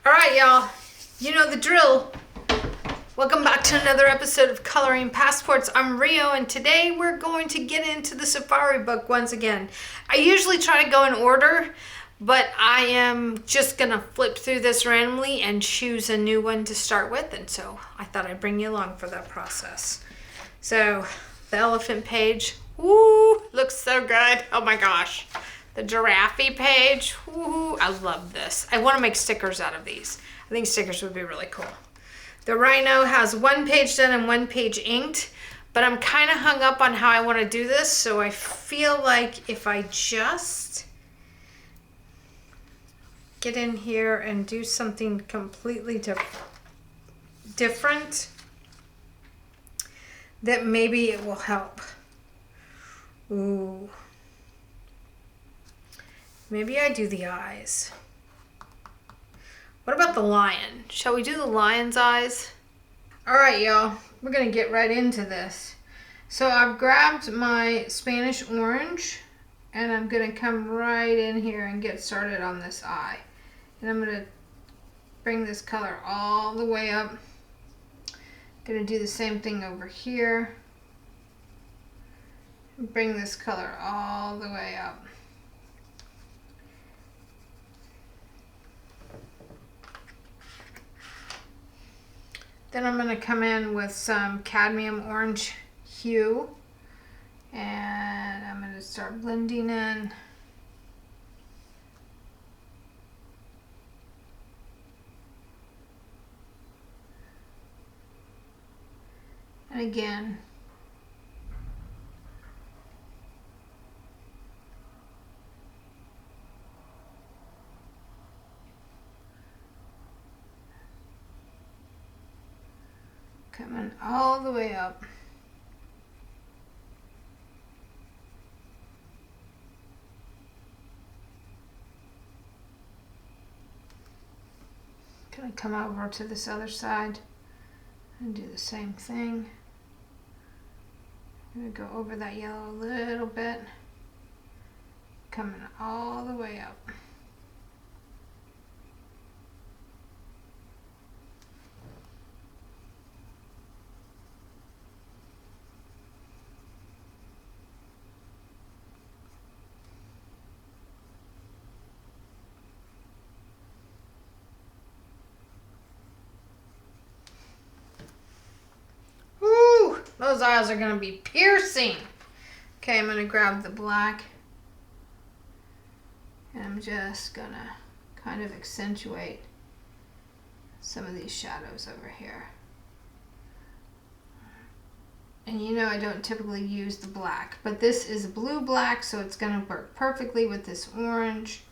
All right, y'all. You know the drill. Welcome back to another episode of Coloring Passports. I'm Rio, and today we're going to get into the Safari book once again. I usually try to go in order, but I am just going to flip through this randomly and choose a new one to start with, and so I thought I'd bring you along for that process. So, the elephant page, woo, looks so good. Oh my gosh. The giraffe page, woo, I love this. I want to make stickers out of these. I think stickers would be really cool. The rhino has one page done and one page inked, but I'm kind of hung up on how I want to do this, so I feel like if I just get in here and do something completely different, that maybe it will help. Ooh. Maybe I do the eyes. What about the lion? Shall we do the lion's eyes? All right, y'all. We're going to get right into this. So I've grabbed my Spanish orange, and I'm going to come right in here and get started on this eye. And I'm going to bring this color all the way up. Going to do the same thing over here. Bring this color all the way up. Then I'm going to come in with some cadmium orange hue, and I'm going to start blending in. And again, coming all the way up. Gonna come over to this other side and do the same thing. I'm gonna go over that yellow a little bit, coming all the way up. Those eyes are going to be piercing. Okay, I'm going to grab the black. And I'm just going to kind of accentuate some of these shadows over here. And you know I don't typically use the black, but this is blue black, so it's going to work perfectly with this orange.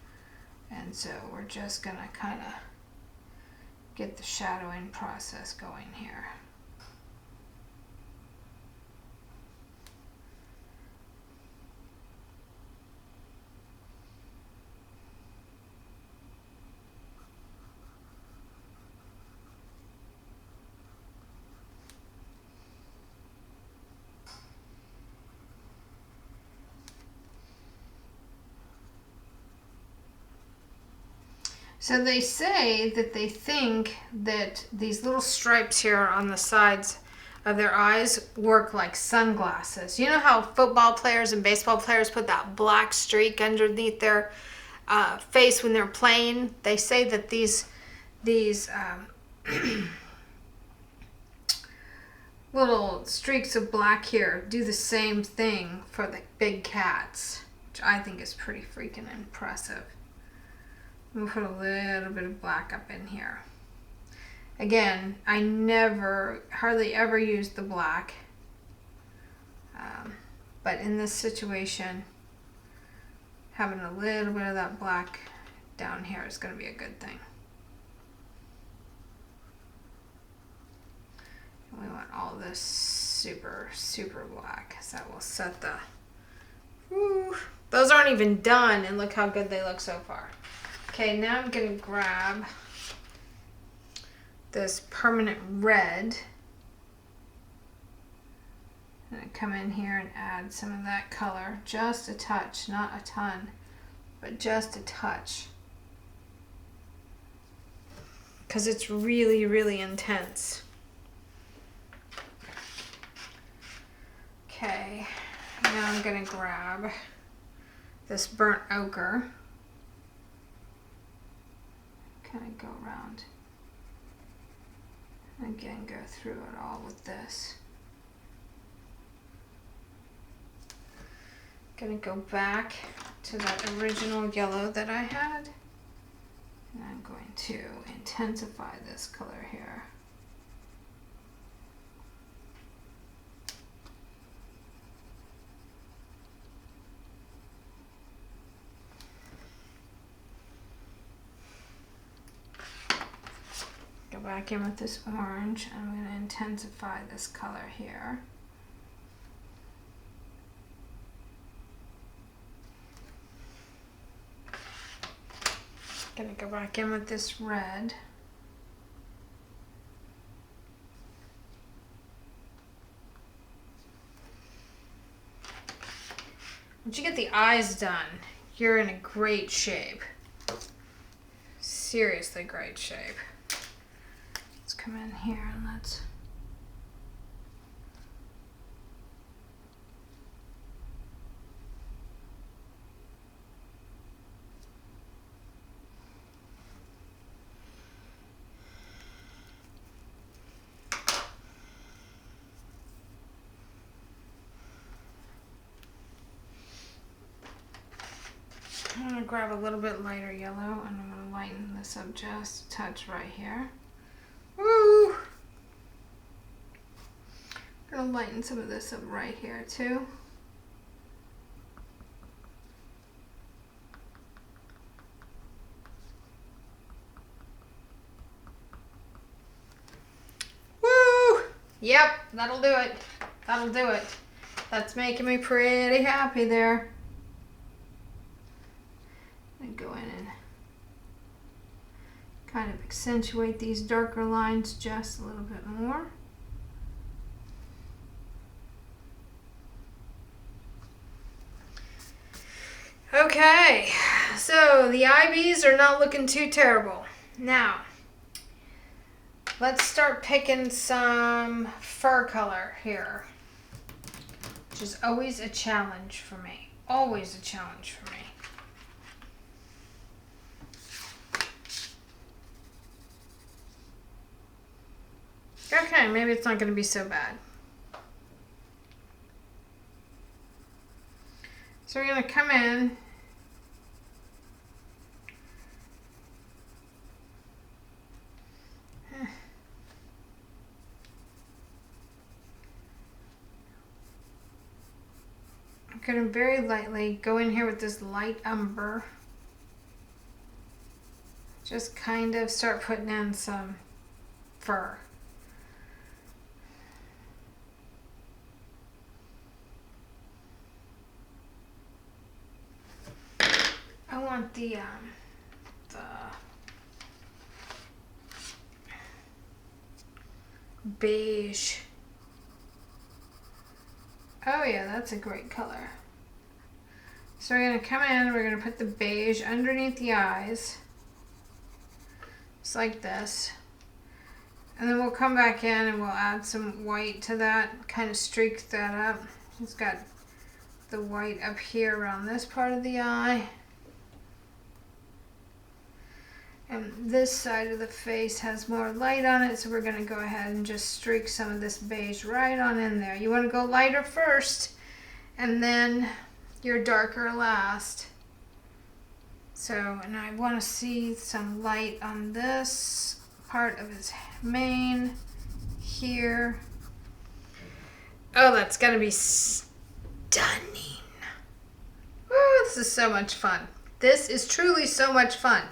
And so we're just going to kind of get the shadowing process going here. So they say that they think that these little stripes here on the sides of their eyes work like sunglasses. You know how football players and baseball players put that black streak underneath their face when they're playing? They say that these little streaks of black here do the same thing for the big cats, which I think is pretty freaking impressive. I'm going to put a little bit of black up in here. Again, I hardly ever use the black. But in this situation, having a little bit of that black down here is going to be a good thing. And we want all this super, super black, so that will set the... Woo, those aren't even done, and look how good they look so far. Okay, now I'm going to grab this permanent red. I'm going to come in here and add some of that color, just a touch, not a ton, but just a touch. because it's really, really intense. Okay, now I'm gonna grab this burnt ochre. Kind of go around. Again, go through it all with this. Gonna go back to that original yellow that I had. And I'm going to intensify this color here. Go back in with this orange. I'm going to intensify this color here. Gonna go back in with this red. Once you get the eyes done, you're in a great shape. Seriously great shape. Let's come in here and let's I'm going to grab a little bit lighter yellow and I'm going to lighten this up just a touch right here. Woo! I'm going to lighten some of this up right here too. Woo! Yep, that'll do it. That'll do it. That's making me pretty happy there. And go in and kind of accentuate these darker lines just a little bit more. Okay, so the IVs are not looking too terrible. Now, let's start picking some fur color here, which is always a challenge for me. Always a challenge for me. Okay, maybe it's not going to be so bad. So we're going to come in I'm going to very lightly go in here with this light umber. Just kind of start putting in some fur. I want the beige. Oh yeah, that's a great color. So we're going to come in, we're going to put the beige underneath the eyes. Just like this. And then we'll come back in and we'll add some white to that, kind of streak that up. It's got the white up here around this part of the eye. And this side of the face has more light on it, so we're going to go ahead and just streak some of this beige right on in there. You want to go lighter first, and then your darker last. So, and I want to see some light on this part of his mane here. Oh, that's going to be stunning. Woo, this is so much fun. This is truly so much fun.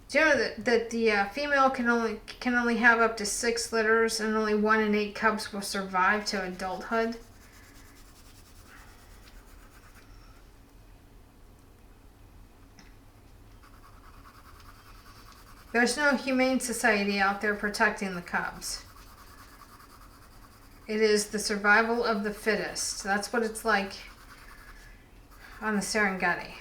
Do you know that the female can only have up to 6 litters, and only 1 in 8 cubs will survive to adulthood? There's no humane society out there protecting the cubs. It is the survival of the fittest. That's what it's like on the Serengeti.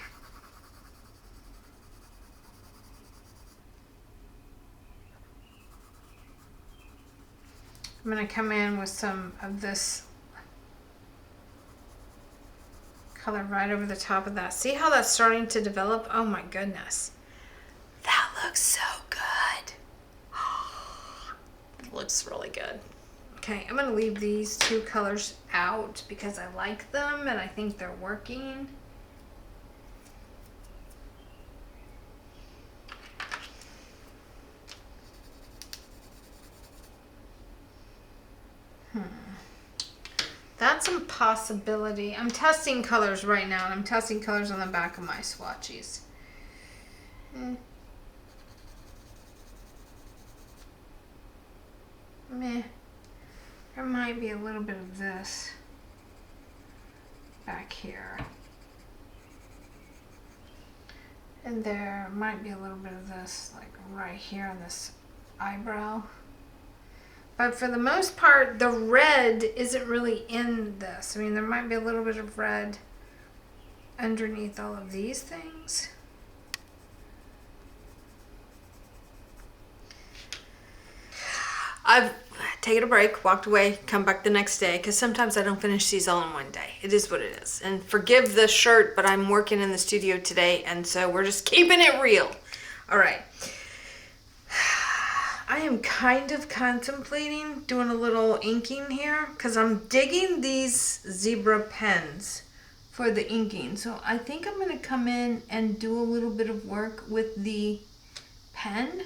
I'm going to come in with some of this color right over the top of that. See how that's starting to develop? Oh my goodness. That looks so good. It looks really good. Okay, I'm going to leave these two colors out because I like them and I think they're working. That's a possibility. I'm testing colors right now, and I'm testing colors on the back of my swatches. Meh. There might be a little bit of this back here. And there might be a little bit of this, like right here on this eyebrow. But for the most part, the red isn't really in this. I mean, there might be a little bit of red underneath all of these things. I've taken a break, walked away, come back the next day, because sometimes I don't finish these all in one day. It is what it is. And forgive the shirt, but I'm working in the studio today, and so we're just keeping it real. All right. I am kind of contemplating doing a little inking here because I'm digging these zebra pens for the inking. So I think I'm going to come in and do a little bit of work with the pen.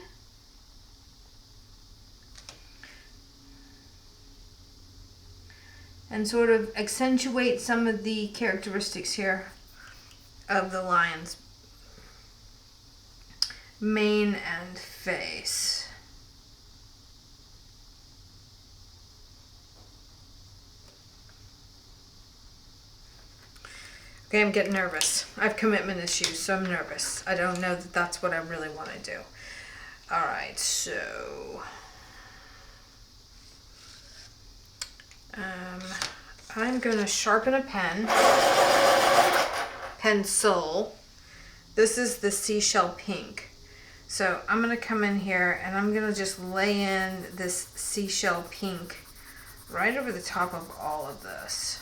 And sort of accentuate some of the characteristics here of the lion's mane and face. Okay, I'm getting nervous. I have commitment issues, so I'm nervous. I don't know that that's what I really want to do. All right, so I'm going to sharpen a pencil. This is the seashell pink. So I'm going to come in here and I'm going to just lay in this seashell pink right over the top of all of this.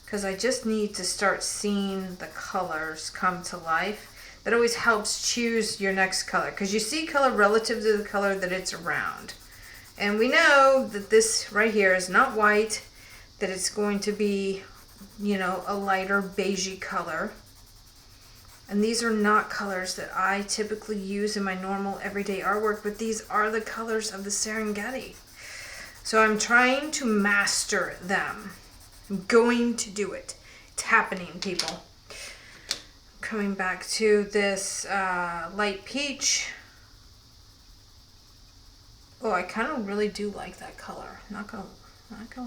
Because I just need to start seeing the colors come to life. That always helps choose your next color. Because you see color relative to the color that it's around. And we know that this right here is not white. That it's going to be, you know, a lighter beigey color. And these are not colors that I typically use in my normal everyday artwork. But these are the colors of the Serengeti. So I'm trying to master them. I'm going to do it. It's happening, people. Coming back to this light peach. Oh, I kind of really do like that color. Not gonna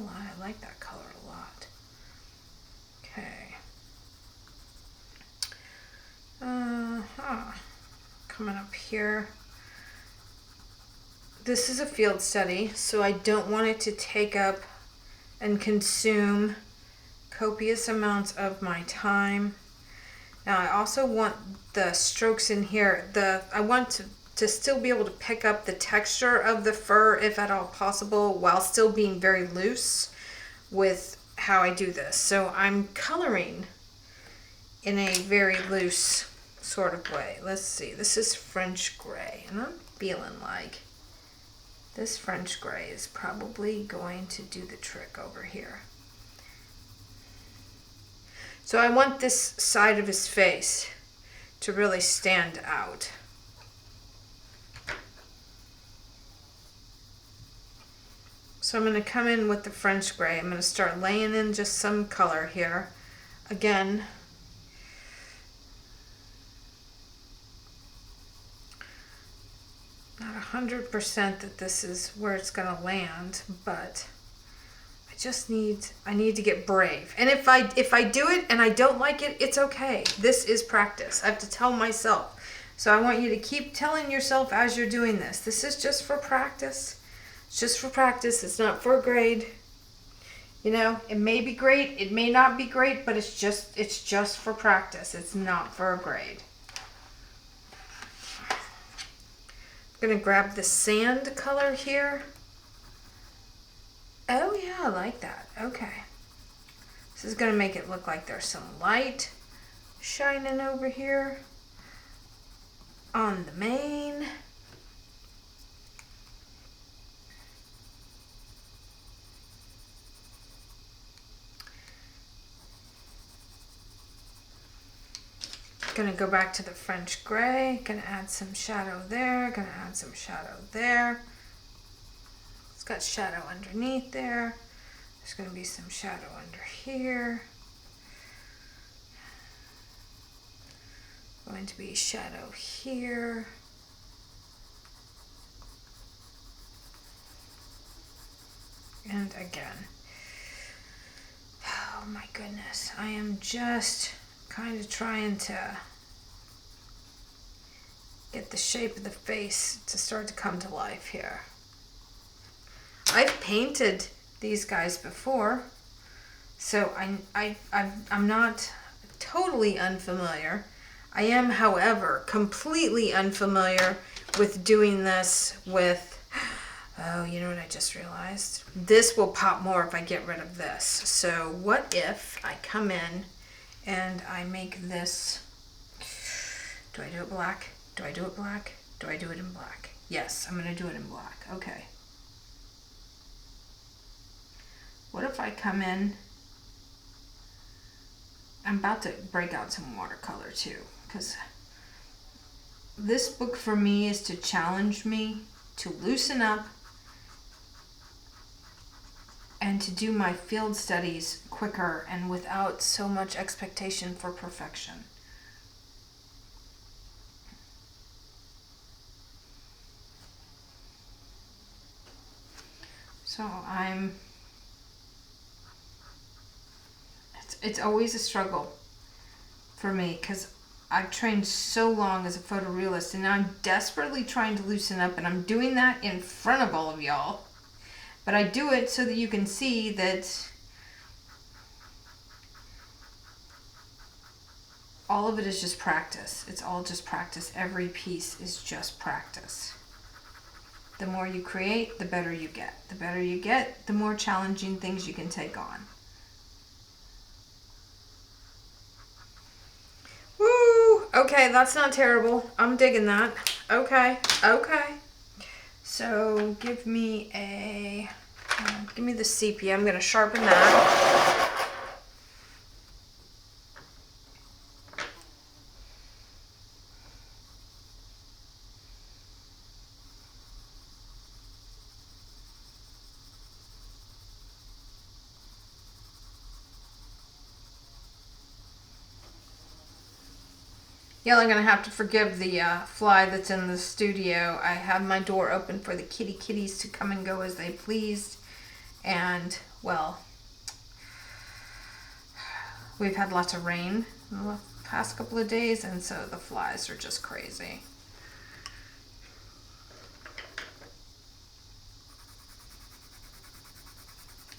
lie, I like that color a lot. Okay. Coming up here. This is a field study, so I don't want it to take up and consume copious amounts of my time. Now I also want the strokes in here. I want to still be able to pick up the texture of the fur if at all possible while still being very loose with how I do this. So I'm coloring in a very loose sort of way. Let's see. This is French gray and I'm feeling like this French gray is probably going to do the trick over here. So I want this side of his face to really stand out. So I'm going to come in with the French gray. I'm going to start laying in just some color here. Again, not 100% that this is where it's going to land, but I need to get brave. And if I do it and I don't like it, it's okay. This is practice. I have to tell myself. So I want you to keep telling yourself as you're doing this. This is just for practice. It's just for practice. It's not for a grade. You know, it may be great, it may not be great, but it's just for practice. It's not for a grade. I'm gonna grab the sand color here Oh yeah, I like that. Okay. This is going to make it look like there's some light shining over here on the mane. Gonna go back to the French gray. Gonna add some shadow there. Gonna add some shadow there. It's got shadow underneath there. There's gonna be some shadow under here. Going to be shadow here. And again. Oh my goodness. I am just kind of trying to get the shape of the face to start to come to life here. I've painted these guys before, so I'm not totally unfamiliar. I am, however, completely unfamiliar with doing this with, oh, you know what I just realized? This will pop more if I get rid of this. So what if I come in and I make this, do I do it black? Do I do it black? Do I do it in black? Yes, I'm gonna do it in black. Okay. What if I come in, I'm about to break out some watercolor too, because this book for me is to challenge me to loosen up and to do my field studies quicker and without so much expectation for perfection. So it's always a struggle for me because I've trained so long as a photorealist and now I'm desperately trying to loosen up, and I'm doing that in front of all of y'all. But I do it so that you can see that all of it is just practice. It's all just practice. Every piece is just practice. The more you create, the better you get. The better you get, the more challenging things you can take on. Woo! Okay, that's not terrible. I'm digging that. Okay, okay. So give me the sepia. I'm gonna sharpen that. Y'all are gonna have to forgive the fly that's in the studio. I have my door open for the kitties to come and go as they please. And, well, we've had lots of rain in the past couple of days, and so the flies are just crazy.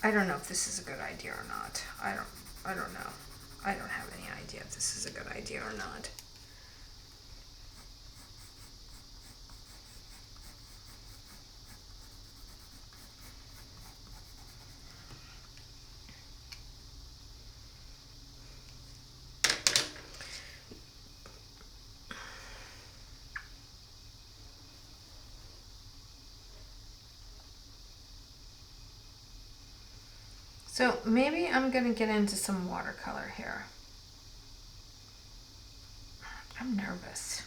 I don't know if this is a good idea or not. I don't know. I don't have any idea if this is a good idea or not. So maybe I'm gonna get into some watercolor here. I'm nervous.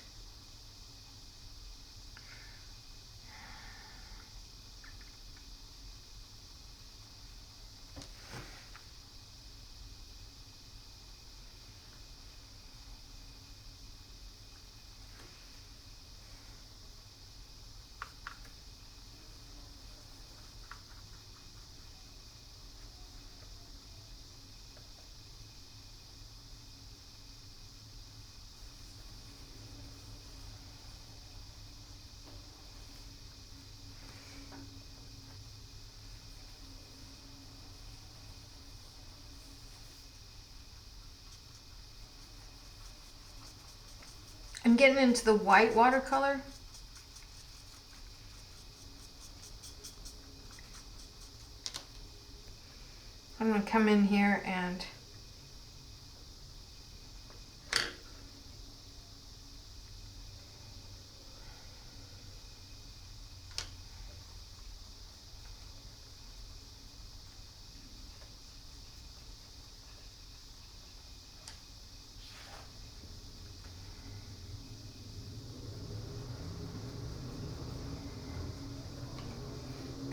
I'm getting into the white watercolor. I'm going to come in here and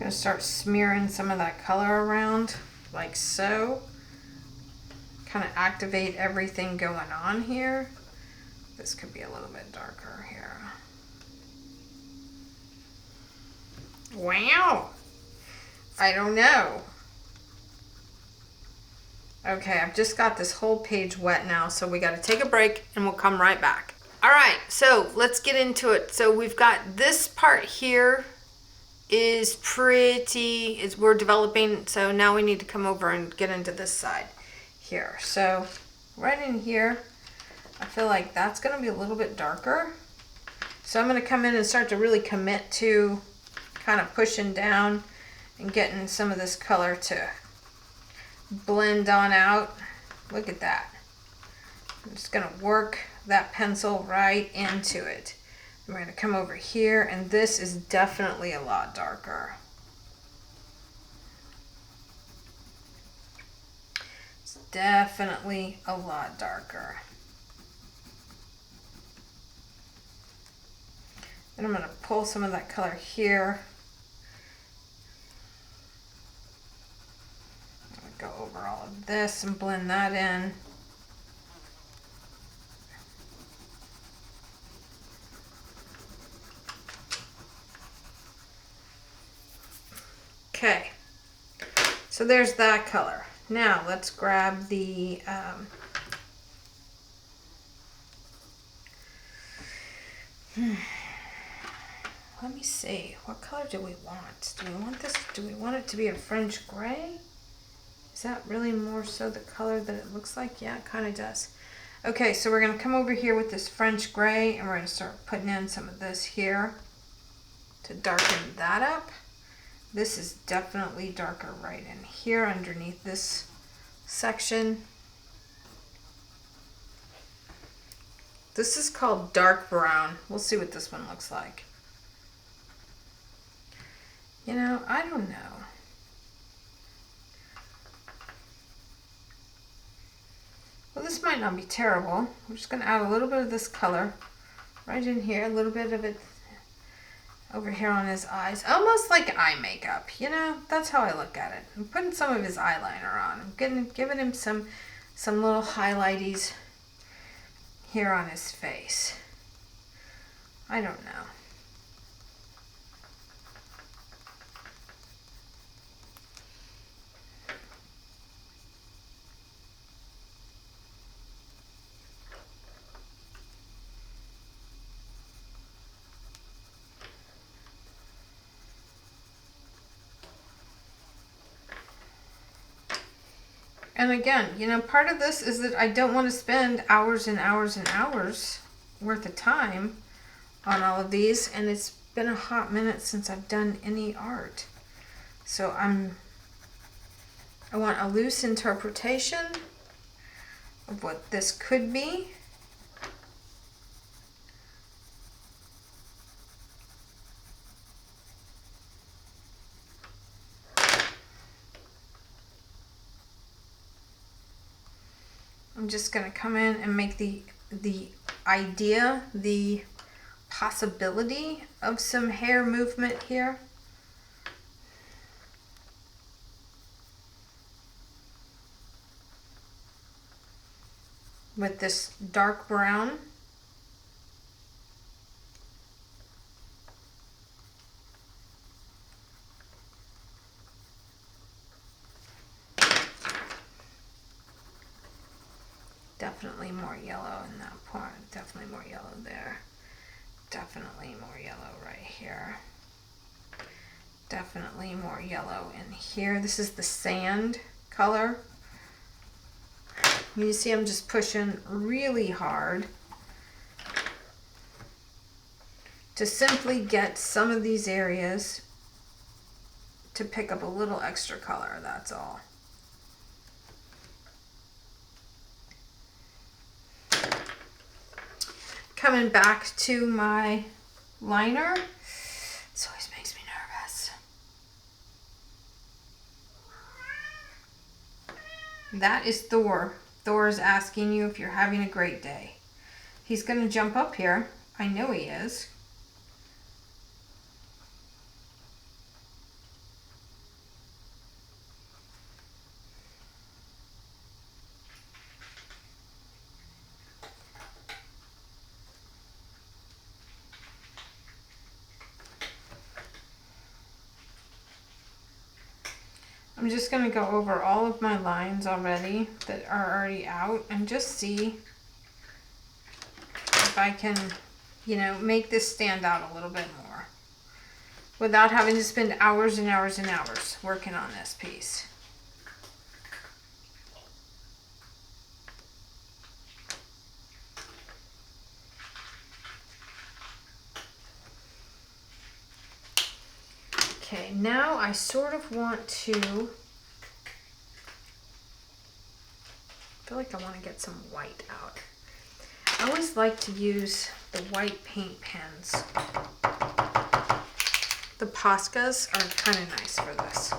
going to start smearing some of that color around like so. Kind of activate everything going on here. This could be a little bit darker here. Wow. I don't know. Okay, I've just got this whole page wet now, so we got to take a break and we'll come right back. All right, so let's get into it. So we've got this part here is we're developing, so now we need to come over and get into this side here. So right in here, I feel like that's going to be a little bit darker. So I'm going to come in and start to really commit to kind of pushing down and getting some of this color to blend on out. Look at that. I'm just going to work that pencil right into it. We're going to come over here, and this is definitely a lot darker. It's definitely a lot darker. Then I'm going to pull some of that color here. I'm going to go over all of this and blend that in. Okay, so there's that color. Now let's grab the let me see, what color do we want? Do we want this? Do we want it to be a French gray? Is that really more so the color that it looks like? Yeah, it kind of does. Okay, so we're going to come over here with this French gray, and we're going to start putting in some of this here to darken that up. This is definitely darker right in here underneath this section. This is called dark brown. We'll see what this one looks like. You know, I don't know. Well, this might not be terrible. I'm just going to add a little bit of this color right in here, a little bit of it over here on his eyes, almost like eye makeup. You know, that's how I look at it. I'm putting some of his eyeliner on. I'm giving him some little highlighties here on his face. I don't know. And again, you know, part of this is that I don't want to spend hours and hours and hours worth of time on all of these, and it's been a hot minute since I've done any art. So I want a loose interpretation of what this could be. I'm just going to come in and make the idea, the possibility of some hair movement here. With this dark brown. Definitely more yellow in that part. Definitely more yellow there. Definitely more yellow right here. Definitely more yellow in here. This is the sand color. You see I'm just pushing really hard to simply get some of these areas to pick up a little extra color, that's all. coming back to my liner. This always makes me nervous. That is Thor. Thor is asking you if you're having a great day. He's going to jump up here. I know he is. I'm just going to go over all of my lines already that are already out and just see if I can, you know, make this stand out a little bit more without having to spend hours and hours and hours working on this piece. Okay, now I sort of want to, I feel like I want to get some white out. I always like to use the white paint pens. The Poscas are kind of nice for this.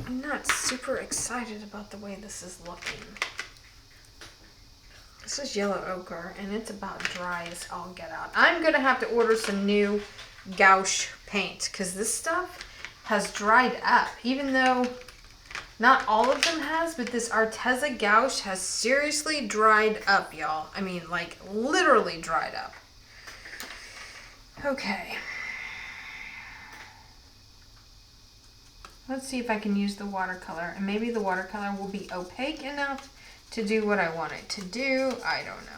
I'm not super excited about the way this is looking. This is yellow ochre and it's about dry as all get out. I'm gonna have to order some new gouache paint because this stuff has dried up, even though not all of them has, but this Arteza gouache has seriously dried up, y'all. I mean, like literally dried up. Okay. Let's see if I can use the watercolor, and maybe the watercolor will be opaque enough to do what I want it to do. I don't know.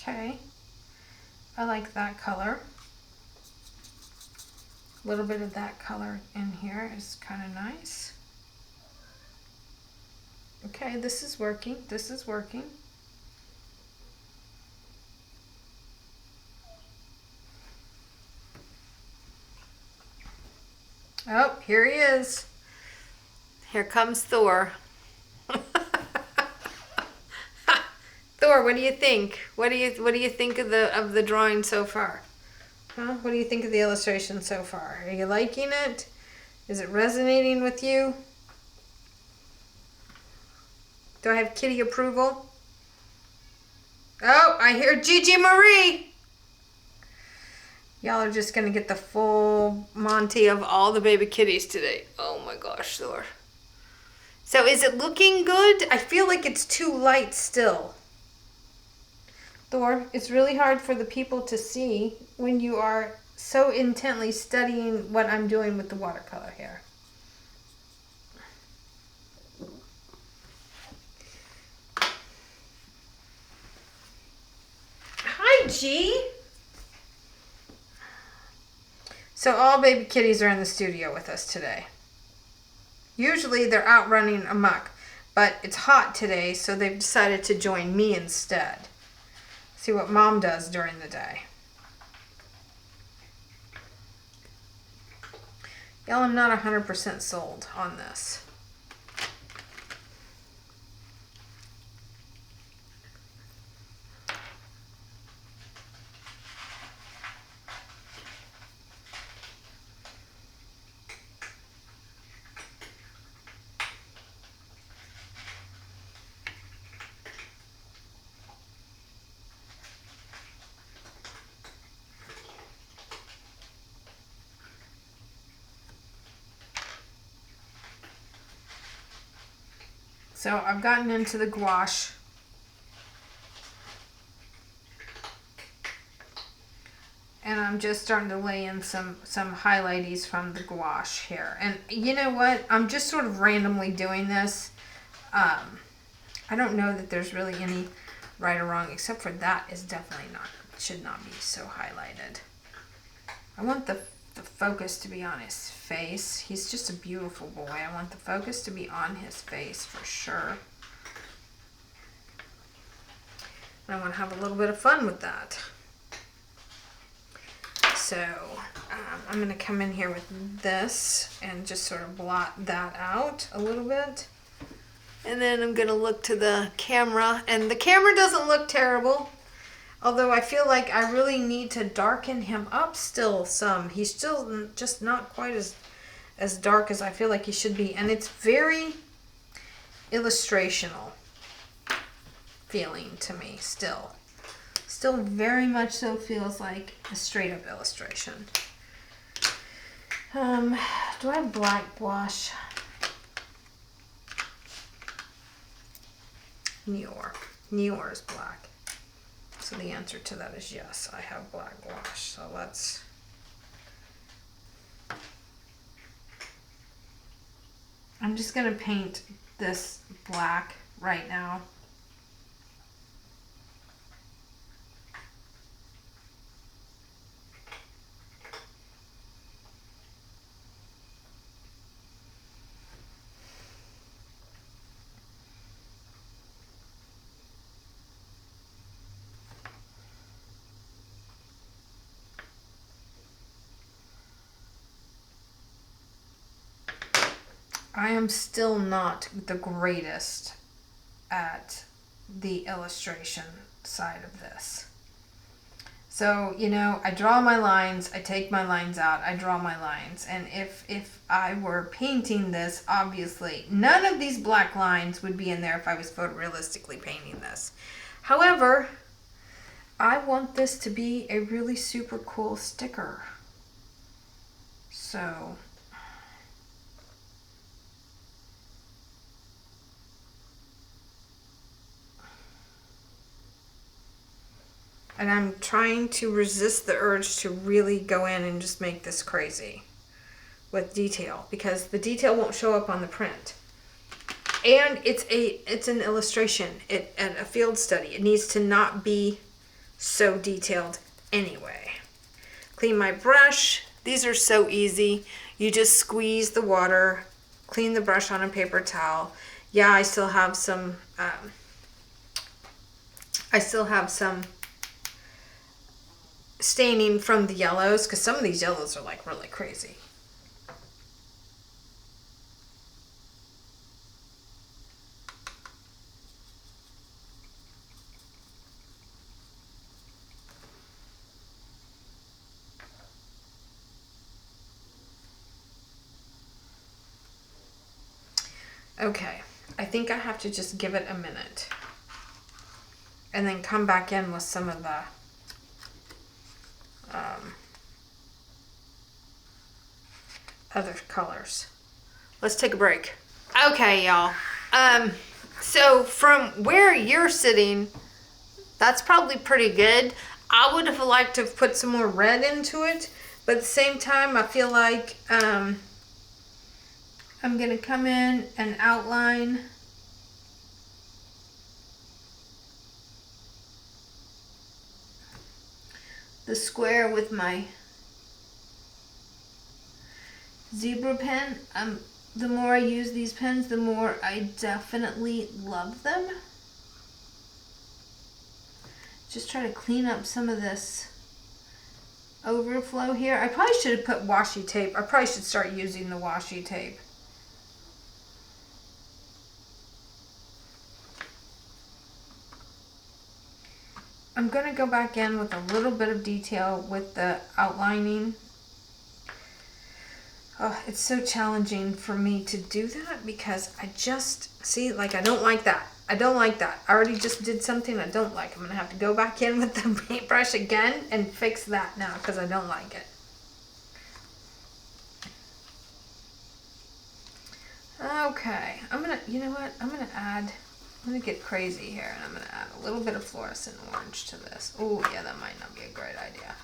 Okay, I like that color. A little bit of that color in here is kind of nice. Okay, this is working. This is working. Oh, here he is. Here comes Thor. Thor, what do you think? What do you think of the drawing so far? Huh? What do you think of the illustration so far? Are you liking it? Is it resonating with you? Do I have kitty approval? Oh, I hear Gigi Marie. Y'all are just gonna get the full Monty of all the baby kitties today. Oh my gosh, Thor. So is it looking good? I feel like it's too light still. Thor, it's really hard for the people to see when you are so intently studying what I'm doing with the watercolor here. Hi, G. So all baby kitties are in the studio with us today. Usually they're out running amok, but it's hot today, so they've decided to join me instead. See what mom does during the day. Y'all, I'm not 100% sold on this. So I've gotten into the gouache. And I'm just starting to lay in some highlighties from the gouache here. And you know what? I'm just sort of randomly doing this. I don't know that there's really any right or wrong, except for that is definitely not, should not be so highlighted. I want the focus to be on his face. He's just a beautiful boy. I want the focus to be on his face for sure. And I want to have a little bit of fun with that. So I'm going to come in here with this and just sort of blot that out a little bit. And then I'm going to look to the camera. And the camera doesn't look terrible. Although I feel like I really need to darken him up still some. He's still just not quite as dark as I feel like he should be. And it's very illustrational feeling to me still. Still very much so feels like a straight up illustration. Do I have black gouache? Nior is black. So the answer to that is yes, I have black gouache. So let's... I'm just going to paint this black right now. I am still not the greatest at the illustration side of this. So, you know, I draw my lines, I take my lines out, I draw my lines. And if I were painting this, obviously, none of these black lines would be in there if I was photorealistically painting this. However, I want this to be a really super cool sticker. So... and I'm trying to resist the urge to really go in and just make this crazy with detail, because the detail won't show up on the print. And it's an illustration, and a field study. It needs to not be so detailed anyway. Clean my brush. These are so easy. You just squeeze the water, clean the brush on a paper towel. Yeah, I still have some staining from the yellows, because some of these yellows are like really crazy. Okay, I think I have to just give it a minute and then come back in with some of the other colors. Let's take a break. Okay, y'all. So from where you're sitting, that's probably pretty good. I would have liked to have put some more red into it, but at the same time, I feel like I'm gonna come in and outline the square with my zebra pen. The more I use these pens, the more I definitely love them. Just try to clean up some of this overflow here. I probably should have put washi tape. I probably should start using the washi tape. I'm going to go back in with a little bit of detail with the outlining. Oh, it's so challenging for me to do that because I just, see, like I don't like that. I don't like that. I already just did something I don't like. I'm going to have to go back in with the paintbrush again and fix that now because I don't like it. Okay, you know what? I'm gonna get crazy here, and I'm gonna add a little bit of fluorescent orange to this. Oh, yeah, that might not be a great idea.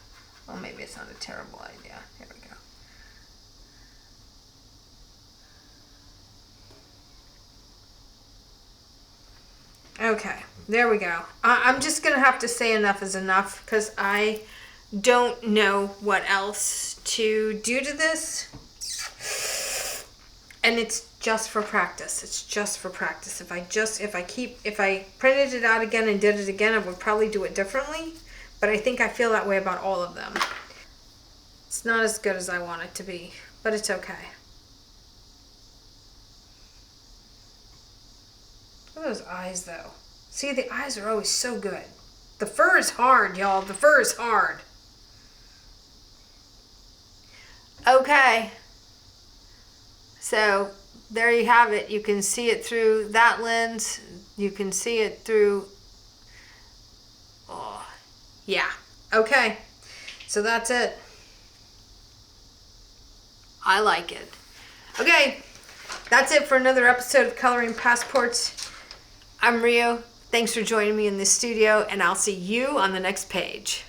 Well, maybe it's not a terrible idea. Here we go. Okay, there we go. I'm just gonna have to say enough is enough because I don't know what else to do to this. And it's just for practice. It's just for practice. If I printed it out again and did it again, I would probably do it differently. But I think I feel that way about all of them. It's not as good as I want it to be, but it's okay. Look at those eyes, though. See, the eyes are always so good. The fur is hard, y'all. The fur is hard. Okay. So there you have it. You can see it through that lens. You can see it through, oh, yeah. Okay. So that's it. I like it. Okay. That's it for another episode of Coloring Passports. I'm Rio. Thanks for joining me in the studio, and I'll see you on the next page.